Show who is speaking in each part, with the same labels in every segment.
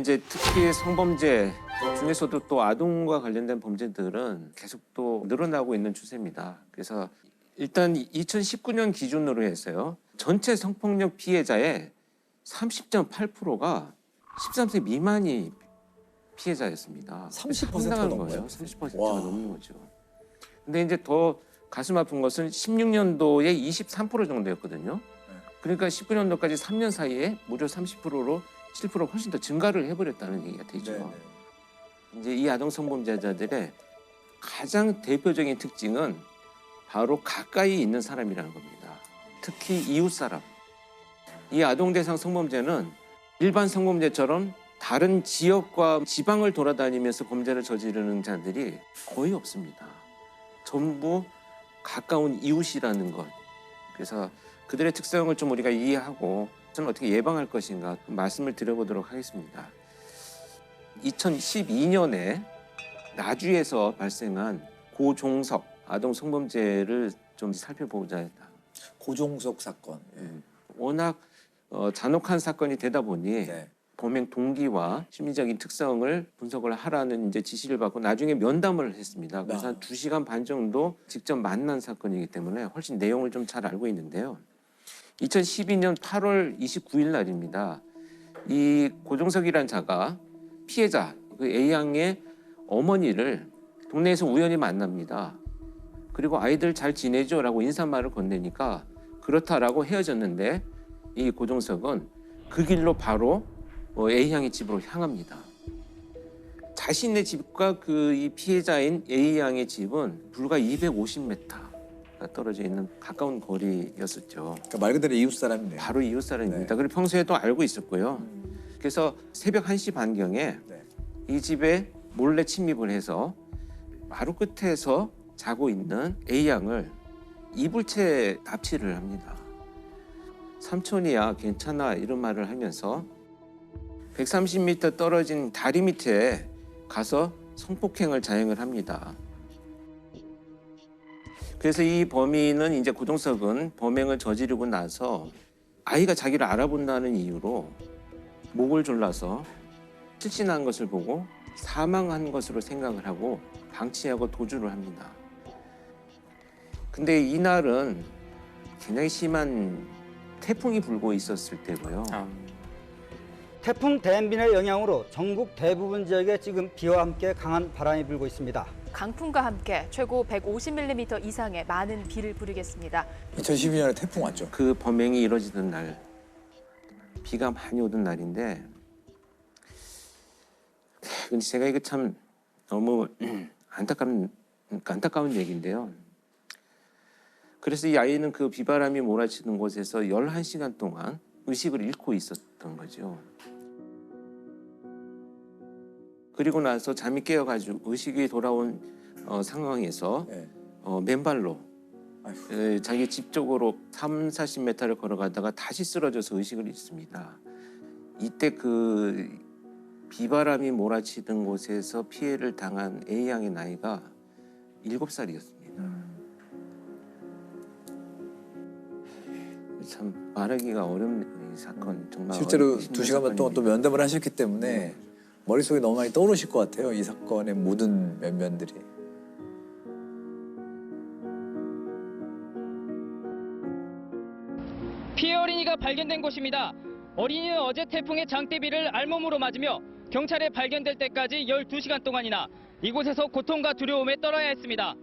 Speaker 1: 이제 특히 성범죄 중에서도 또 아동과 관련된 범죄들은 계속 또 늘어나고 있는 추세입니다. 그래서 일단 2019년 기준으로 해서요. 전체 성폭력 피해자의 30.8%가 13세 미만이 피해자였습니다.
Speaker 2: 30%가
Speaker 1: 상당한
Speaker 2: 넘어요?
Speaker 1: 거예요. 30%가
Speaker 2: 와.
Speaker 1: 넘는 거죠. 근데 이제 더 가슴 아픈 것은 16년도에 23% 정도였거든요. 그러니까 19년도까지 3년 사이에 무려 30%로 7% 훨씬 더 증가를 해버렸다는 얘기가 되죠.
Speaker 2: 네네.
Speaker 1: 이제 이 아동 성범죄자들의 가장 대표적인 특징은 바로 가까이 있는 사람이라는 겁니다. 특히 이웃 사람. 이 아동 대상 성범죄는 일반 성범죄처럼 다른 지역과 지방을 돌아다니면서 범죄를 저지르는 자들이 거의 없습니다. 전부 가까운 이웃이라는 것. 그래서 그들의 특성을 좀 우리가 이해하고 저는 어떻게 예방할 것인가 말씀을 드려보도록 하겠습니다. 2012년에 나주에서 발생한 고종석 아동 성범죄를 좀 살펴보자 했다.
Speaker 2: 고종석 사건. 예.
Speaker 1: 워낙 잔혹한 사건이 되다 보니
Speaker 2: 네.
Speaker 1: 범행 동기와 심리적인 특성을 분석을 하라는 이제 지시를 받고 나중에 면담을 했습니다. 그래서 한 2시간 반 정도 직접 만난 사건이기 때문에 훨씬 내용을 좀 잘 알고 있는데요. 2012년 8월 29일 날입니다. 이 고종석이라는 자가 피해자 그 A양의 어머니를 동네에서 우연히 만납니다. 그리고 아이들 잘 지내죠라고 인사말을 건네니까 그렇다라고 헤어졌는데 이 고종석은 그 길로 바로 A양의 집으로 향합니다. 자신의 집과 그 이 피해자인 A양의 집은 불과 250m 떨어져 있는 가까운 거리였었죠.
Speaker 2: 그러니까 말 그대로 이웃 사람이네요.
Speaker 1: 바로 이웃 사람입니다.
Speaker 2: 네.
Speaker 1: 그리고 평소에도 알고 있었고요. 그래서 새벽 1시 반경에
Speaker 2: 네.
Speaker 1: 이 집에 몰래 침입을 해서 마루 끝에서 자고 있는 A양을 이불채 납치를 합니다. 삼촌이야 괜찮아 이런 말을 하면서 130m 떨어진 다리 밑에 가서 성폭행을 자행을 합니다. 그래서 이 범인은 이제 고종석은 범행을 저지르고 나서 아이가 자기를 알아본다는 이유로 목을 졸라서 실신한 것을 보고 사망한 것으로 생각을 하고 방치하고 도주를 합니다. 근데 이날은 굉장히 심한 태풍이 불고 있었을 때고요.
Speaker 3: 태풍 댐빈의 영향으로 전국 대부분 지역에 지금 비와 함께 강한 바람이 불고 있습니다.
Speaker 4: 강풍과 함께 최고 150mm 이상의 많은 비를 부리겠습니다.
Speaker 2: 2012년에 태풍 왔죠.
Speaker 1: 그 범행이 이루어지던 날 비가 많이 오던 날인데 근데 제가 이거 참 너무 안타까운 얘기인데요. 그래서 이 아이는 그 비바람이 몰아치는 곳에서 11시간 동안 의식을 잃고 있었던 거죠. 그리고 나서 잠이 깨어가지고 의식이 돌아온 상황에서
Speaker 2: 네.
Speaker 1: 맨발로
Speaker 2: 아이고.
Speaker 1: 자기 집 쪽으로 30-40m를 걸어가다가 다시 쓰러져서 의식을 잃습니다. 이때 그 비바람이 몰아치던 곳에서 피해를 당한 A양의 나이가 7살이었습니다. 참 말하기가 어렵네요. 이 사건 정말
Speaker 2: 실제로
Speaker 1: 힘든
Speaker 2: 2시간 반 동안 또
Speaker 1: 사건입니다.
Speaker 2: 면담을 하셨기 때문에 머릿속에 너무 많이 떠오르실 것 같아요. 이 사건의 모든 면면들이.
Speaker 5: 피해 어린이가 발견된 곳입니다. 어린이는 어제 태풍의 장대비를 알몸으로 맞으며 경찰에 발견될 때까지 12시간 동안이나 이곳에서 고통과 두려움에 떨어야 했습니다.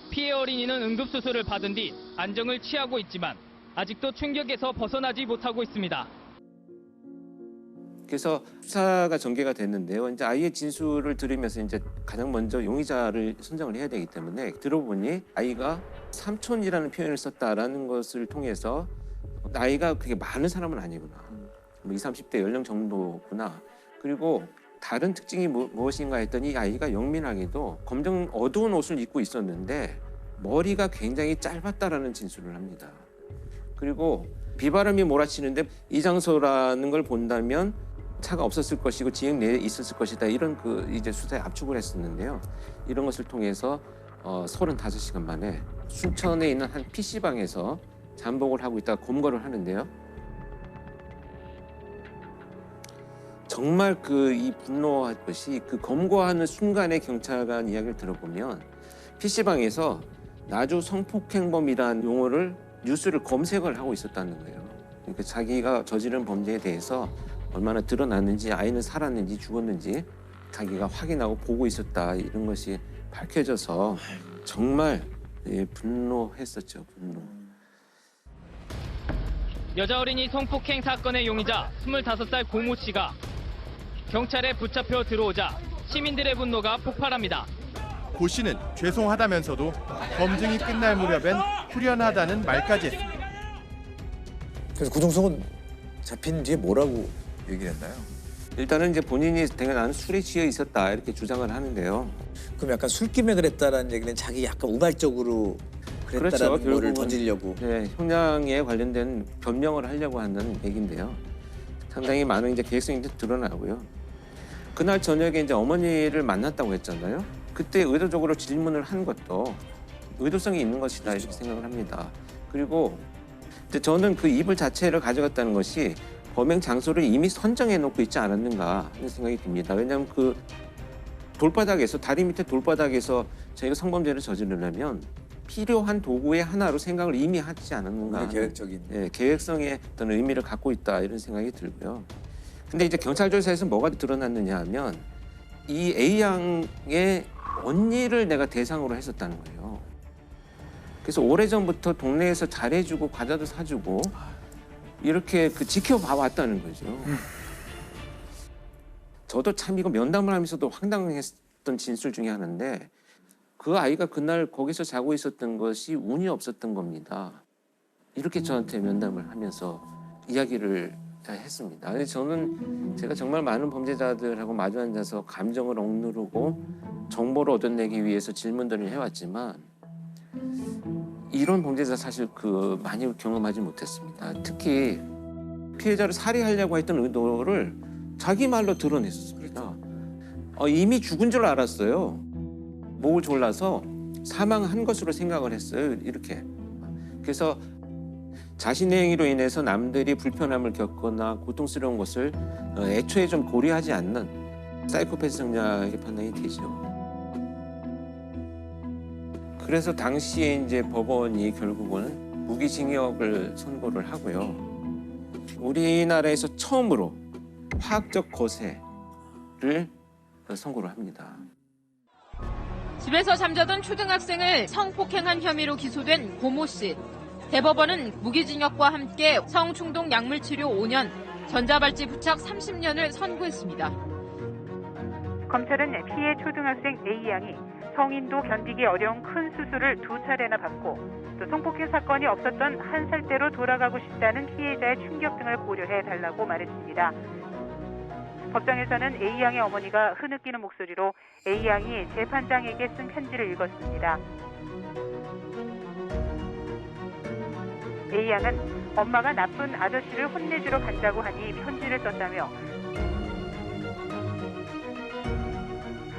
Speaker 5: 피해 어린이는 응급수술을 받은 뒤 안정을 취하고 있지만 아직도 충격에서 벗어나지 못하고 있습니다.
Speaker 1: 그래서 수사가 전개가 됐는데요. 이제 아이의 진술을 들으면서 이제 가장 먼저 용의자를 선정을 해야 되기 때문에 들어보니 아이가 삼촌이라는 표현을 썼다라는 것을 통해서 나이가 그렇게 많은 사람은 아니구나. 뭐 20, 30대 연령 정도구나. 그리고 다른 특징이 무엇인가 했더니 아이가 영민하게도 검정 어두운 옷을 입고 있었는데 머리가 굉장히 짧았다라는 진술을 합니다. 그리고 비바람이 몰아치는데 이 장소라는 걸 본다면 차가 없었을 것이고 지역 내에 있었을 것이다. 이런 그 이제 수사에 압축을 했었는데요. 이런 것을 통해서 35시간 만에 순천에 있는 한 PC방에서 잠복을 하고 있다가 검거를 하는데요. 정말 이 분노할 것이 검거하는 순간의 경찰관 이야기를 들어보면 PC방에서 나주 성폭행범이라는 용어를 뉴스를 검색을 하고 있었다는 거예요. 그러니까 자기가 저지른 범죄에 대해서 얼마나 드러났는지, 아이는 살았는지 죽었는지 자기가 확인하고 보고 있었다, 이런 것이 밝혀져서 정말 분노했었죠. 분노.
Speaker 5: 여자 어린이 성폭행 사건의 용의자 25살 고모 씨가 경찰에 붙잡혀 들어오자 시민들의 분노가 폭발합니다.
Speaker 6: 고 씨는 죄송하다면서도 검증이 끝날 무렵엔 후련하다는 말까지 했습니다.
Speaker 2: 그래서 구동성은 잡힌 뒤에 뭐라고 얘기를 했나요?
Speaker 1: 일단은 이제 본인이 나는 술에 취해 있었다, 이렇게 주장을 하는데요.
Speaker 2: 그럼 약간 술김에 그랬다라는 얘기는 자기 약간 우발적으로 그랬다라는
Speaker 1: 그렇죠.
Speaker 2: 거를
Speaker 1: 결국은,
Speaker 2: 던지려고.
Speaker 1: 네, 형량에 관련된 변명을 하려고 하는 얘기인데요. 상당히 많은 이제 계획성이 드러나고요. 그날 저녁에 이제 어머니를 만났다고 했잖아요. 그때 의도적으로 질문을 한 것도 의도성이 있는 것이다, 이렇게 생각을 합니다. 그리고 이제 저는 그 이불 자체를 가져갔다는 것이 범행 장소를 이미 선정해 놓고 있지 않았는가 하는 생각이 듭니다. 왜냐하면 돌바닥에서, 다리 밑에 돌바닥에서 저희가 성범죄를 저지르려면 필요한 도구의 하나로 생각을 이미 하지 않았는가 하는,
Speaker 2: 계획적인.
Speaker 1: 계획성의 어떤 의미를 갖고 있다, 이런 생각이 들고요. 근데 이제 경찰 조사에서 뭐가 드러났느냐 하면 이 A양의 언니를 내가 대상으로 했었다는 거예요. 그래서 오래전부터 동네에서 잘해주고 과자도 사주고 이렇게 지켜봐 왔다는 거죠. 저도 참 이거 면담을 하면서도 황당했던 진술 중에 하나인데, 그 아이가 그날 거기서 자고 있었던 것이 운이 없었던 겁니다. 이렇게 저한테 면담을 하면서 이야기를 했습니다. 근데 제가 정말 많은 범죄자들하고 마주 앉아서 감정을 억누르고 정보를 얻어내기 위해서 질문들을 해왔지만 이런 범죄자 사실 많이 경험하지 못했습니다. 특히 피해자를 살해하려고 했던 의도를 자기 말로 드러냈었습니다. 이미 죽은 줄 알았어요. 목을 졸라서 사망한 것으로 생각을 했어요. 이렇게. 그래서 자신의 행위로 인해서 남들이 불편함을 겪거나 고통스러운 것을 애초에 좀 고려하지 않는 사이코패스 성향의 판단이 되죠. 그래서 당시에 이제 법원이 결국은 무기징역을 선고를 하고요. 우리나라에서 처음으로 화학적 거세를 선고를 합니다.
Speaker 7: 집에서 잠자던 초등학생을 성폭행한 혐의로 기소된 고모 씨. 대법원은 무기징역과 함께 성충동 약물치료 5년, 전자발찌 부착 30년을 선고했습니다.
Speaker 8: 검찰은 피해 초등학생 A양이 성인도 견디기 어려운 큰 수술을 2차례나 받고 또 성폭행 사건이 없었던 1살대로 돌아가고 싶다는 피해자의 충격 등을 고려해달라고 말했습니다. 법정에서는 A양의 어머니가 흐느끼는 목소리로 A양이 재판장에게 쓴 편지를 읽었습니다. A양은 엄마가 나쁜 아저씨를 혼내주러 간다고 하니 편지를 썼다며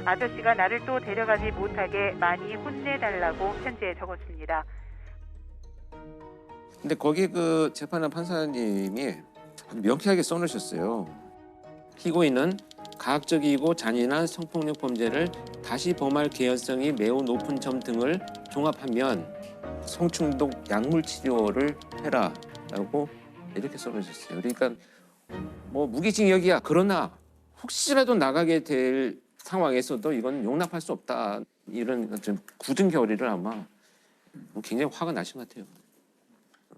Speaker 8: 아저씨가 나를 또 데려가지 못하게 많이 혼내달라고 편지에 적었습니다.
Speaker 1: 근데 거기 재판한 판사님이 아주 명쾌하게 써놓으셨어요. 피고인은 가학적이고 잔인한 성폭력 범죄를 다시 범할 개연성이 매우 높은 점 등을 종합하면 성충동 약물 치료를 해라라고 이렇게 써놓으셨어요. 그러니까 무기징역이야. 그러나 혹시라도 나가게 될 상황에서도 이건 용납할 수 없다. 이런 좀 굳은 결의를 아마 굉장히 화가 나신 것 같아요.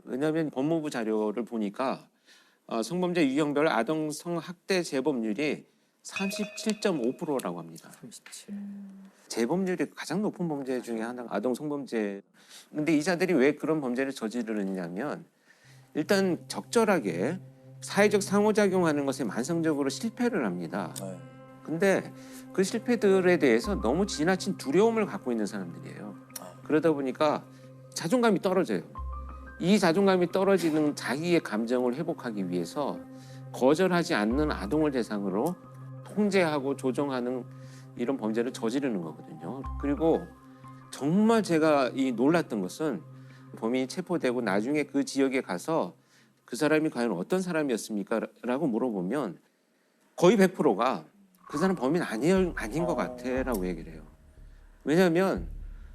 Speaker 1: 왜냐하면 법무부 자료를 보니까 성범죄 유형별 아동 성학대 재범률이 37.5%라고 합니다.
Speaker 2: 37.
Speaker 1: 재범률이 가장 높은 범죄 중에 하나가 아동 성범죄. 근데 이 자들이 왜 그런 범죄를 저지르느냐면 일단 적절하게 사회적 상호작용하는 것에 만성적으로 실패를 합니다. 근데 그 실패들에 대해서 너무 지나친 두려움을 갖고 있는 사람들이에요. 그러다 보니까 자존감이 떨어져요. 이 자존감이 떨어지는 자기의 감정을 회복하기 위해서 거절하지 않는 아동을 대상으로 통제하고 조정하는 이런 범죄를 저지르는 거거든요. 그리고 정말 제가 놀랐던 것은 범인이 체포되고 나중에 그 지역에 가서 그 사람이 과연 어떤 사람이었습니까? 라고 물어보면 거의 100%가 그 사람 범인 아닌 것 같아라고 얘기를 해요. 왜냐하면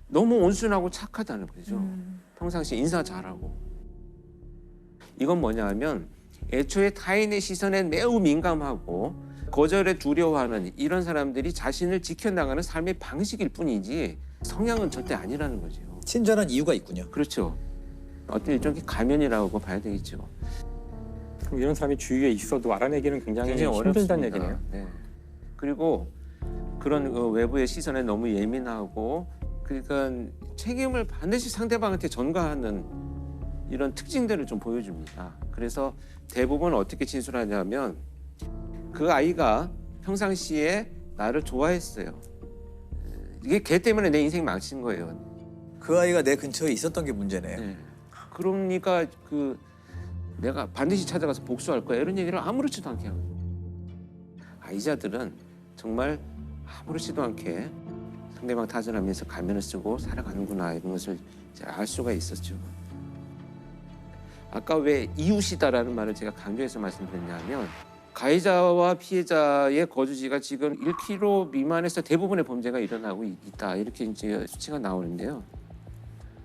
Speaker 1: 너무 온순하고 착하다는 거죠. 평상시 인사 잘하고. 이건 뭐냐 하면 애초에 타인의 시선에 매우 민감하고 거절에 두려워하는 이런 사람들이 자신을 지켜나가는 삶의 방식일 뿐이지 성향은 절대 아니라는 거죠.
Speaker 2: 친절한 이유가 있군요.
Speaker 1: 그렇죠. 어떤 일종의 가면이라고 봐야 되겠죠.
Speaker 9: 그럼 이런 사람이 주위에 있어도 알아내기는 굉장히 힘들다는
Speaker 1: 어렵습니다.
Speaker 9: 얘기네요.
Speaker 1: 네. 그리고 그런 외부의 시선에 너무 예민하고 그러니까 책임을 반드시 상대방한테 전가하는 이런 특징들을 좀 보여줍니다. 그래서 대부분 어떻게 진술하냐면 그 아이가 평상시에 나를 좋아했어요. 이게 걔 때문에 내 인생 망친 거예요.
Speaker 2: 그 아이가 내 근처에 있었던 게 문제네요.
Speaker 1: 네. 그러니까 내가 반드시 찾아가서 복수할 거야 이런 얘기를 아무렇지도 않게 하고 아이자들은 정말 아무렇지도 않게 상대방 탓을 하면서 가면을 쓰고 살아가는구나 이런 것을 이제 알 수가 있었죠. 아까 왜 이웃이다라는 말을 제가 강조해서 말씀드렸냐면 가해자와 피해자의 거주지가 지금 1km 미만에서 대부분의 범죄가 일어나고 있다 이렇게 이제 수치가 나오는데요.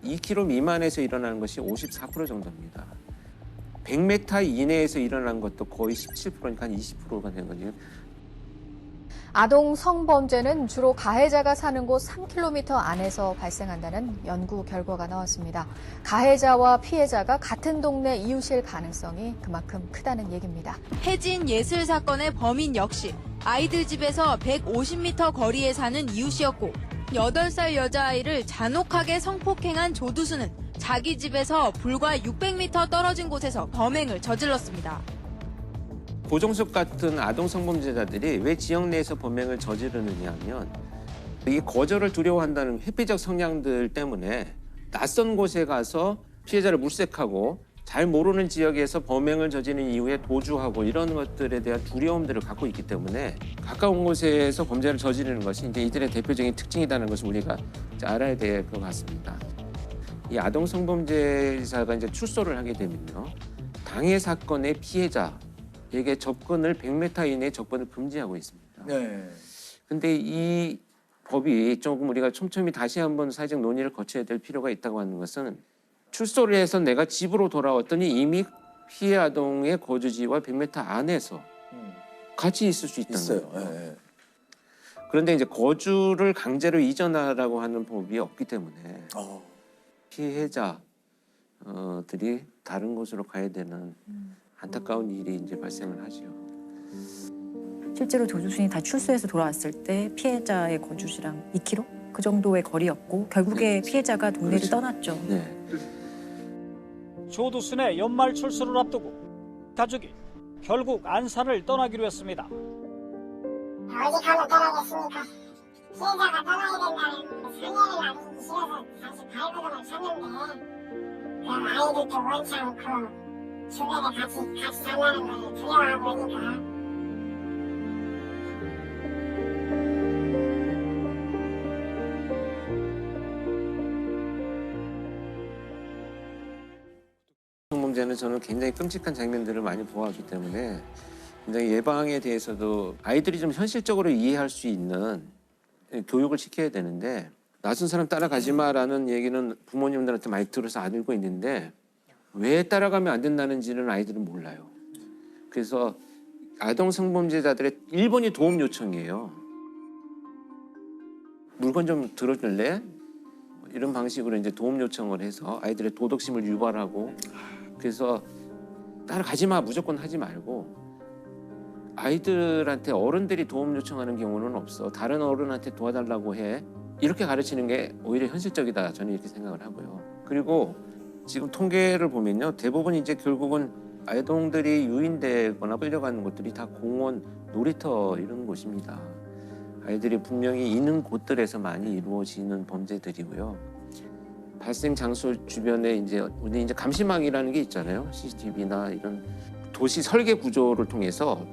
Speaker 1: 2km 미만에서 일어나는 것이 54% 정도입니다. 100m 이내에서 일어난 것도 거의 17%니까 한 20%가 된 거죠.
Speaker 4: 아동 성범죄는 주로 가해자가 사는 곳 3km 안에서 발생한다는 연구 결과가 나왔습니다. 가해자와 피해자가 같은 동네 이웃일 가능성이 그만큼 크다는 얘기입니다.
Speaker 7: 혜진 예슬 사건의 범인 역시 아이들 집에서 150m 거리에 사는 이웃이었고 8살 여자아이를 잔혹하게 성폭행한 조두수는 자기 집에서 불과 600m 떨어진 곳에서 범행을 저질렀습니다.
Speaker 1: 고종석 같은 아동 성범죄자들이 왜 지역 내에서 범행을 저지르느냐 하면 이 거절을 두려워한다는 회피적 성향들 때문에 낯선 곳에 가서 피해자를 물색하고 잘 모르는 지역에서 범행을 저지른 이후에 도주하고 이런 것들에 대한 두려움들을 갖고 있기 때문에 가까운 곳에서 범죄를 저지르는 것이 이제 이들의 대표적인 특징이라는 것을 우리가 이제 알아야 될 것 같습니다. 이 아동 성범죄자가 이제 출소를 하게 되면요, 당해 사건의 피해자에게 접근을 100m 이내에 접근을 금지하고 있습니다.
Speaker 2: 네.
Speaker 1: 근데 이 법이 조금 우리가 촘촘히 다시 한번 사회적 논의를 거쳐야 될 필요가 있다고 하는 것은 출소를 해서 내가 집으로 돌아왔더니 이미 피해 아동의 거주지와 100m 안에서 같이 있을 수 있다는
Speaker 2: 있어요.
Speaker 1: 거예요.
Speaker 2: 네.
Speaker 1: 그런데 이제 거주를 강제로 이전하라고 하는 법이 없기 때문에 피해자들이 다른 곳으로 가야 되는 안타까운 일이 이제 발생을 하죠.
Speaker 10: 실제로 조두순이 다 출소해서 돌아왔을 때 피해자의 거주지랑 2km? 그 정도의 거리였고 결국에 피해자가 동네를
Speaker 1: 그렇죠.
Speaker 10: 떠났죠.
Speaker 1: 네.
Speaker 11: 조두순의 연말 출소를 앞두고 가족이 결국 안산을 떠나기로 했습니다.
Speaker 12: 어디 가면 떠나겠습니까? 피해자가 떠나야 된다는 상해를 안기기 싫어서 다시 발버둥을 쳤는데 그 아이들도 원치 않고 주변에 같이 살라는 걸 두려워하고 그러니까
Speaker 1: 성범죄는 저는 굉장히 끔찍한 장면들을 많이 보았기 때문에 굉장히 예방에 대해서도 아이들이 좀 현실적으로 이해할 수 있는 교육을 시켜야 되는데 낯선 사람 따라가지 마라는 얘기는 부모님들한테 많이 들어서 알고 있는데 왜 따라가면 안 된다는지는 아이들은 몰라요. 그래서 아동 성범죄자들의 1번이 도움 요청이에요. 물건 좀 들어줄래? 이런 방식으로 이제 도움 요청을 해서 아이들의 도덕심을 유발하고 그래서 따라가지 마, 무조건 하지 말고 아이들한테 어른들이 도움 요청하는 경우는 없어. 다른 어른한테 도와달라고 해. 이렇게 가르치는 게 오히려 현실적이다. 저는 이렇게 생각을 하고요. 그리고 지금 통계를 보면요. 대부분 이제 결국은 아동들이 유인되거나 끌려가는 곳들이 다 공원, 놀이터 이런 곳입니다. 아이들이 분명히 있는 곳들에서 많이 이루어지는 범죄들이고요. 발생 장소 주변에 우리 이제 감시망이라는 게 있잖아요. CCTV나 이런 도시 설계 구조를 통해서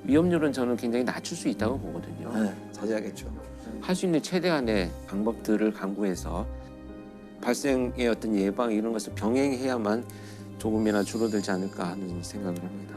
Speaker 1: 위험률은 저는 굉장히 낮출 수 있다고 보거든요.
Speaker 2: 네, 자제하겠죠.
Speaker 1: 할 수 있는 최대한의 방법들을 강구해서 발생의 어떤 예방 이런 것을 병행해야만 조금이나 줄어들지 않을까 하는 생각을 합니다.